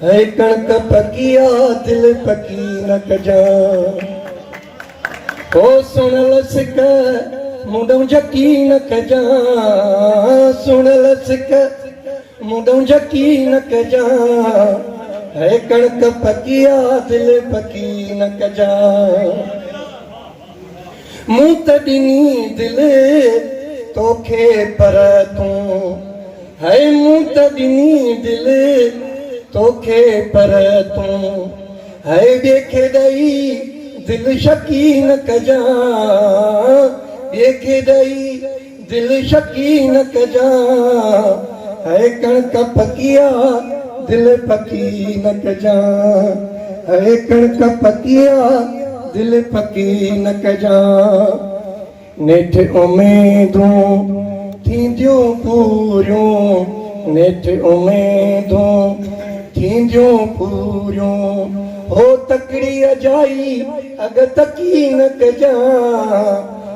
है कणक पकिया दिल पकी न कजा ओ सुन लसिक मुंडों जकी न कजा सुन लसिक मुंडों जकी न कजा है कणक पकिया दिल पकी न कजा मूं त ॾिनी दिल तोखे पर तूं है मूं त ॾिनी दिल तोखे पर तूं है ॿिए ॾई दिल शकी न कजा ॿिए ॾई दिल शकी न कजा है कणक पकिया दिल पकी न कजा है कणक पकिया दिल पकी न कजा नेठ उमेदूं थींदियूं पूरियूं नेठ उमेदूं थींदियूं पूरियूं हो तकड़ी अजाई अग तकी न कजा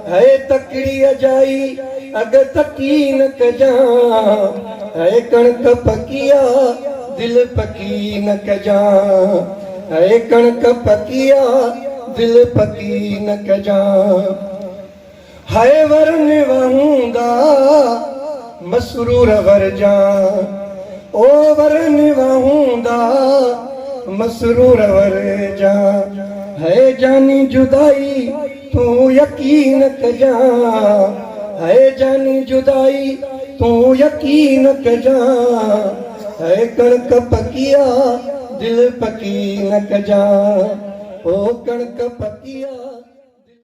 है तकड़ी अजाई अग तकी न कजा है कणक पकिया दिल पकी न कजा है कणक पकिया दिल पकी न कजा है वरन वहूंदा मसरूर वरजा ओ वरन वहूंदा मसरूर वरजा है जानी जुदाई तू यकीन कजा है जानी जुदाई तू यकीन कजा है कणक पकिया दिल पकी न कजा ओ कणक पकिया